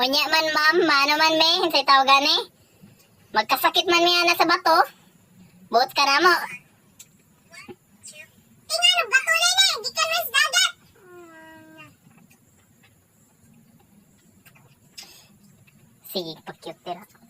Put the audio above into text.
Unya man ma'am, mano man me, hinsay tao gani. Magkasakit man miya na sa bato. Buot ka na mo. Tingnan bato na na, di ka mas dagat. Sige, pa-cute tira.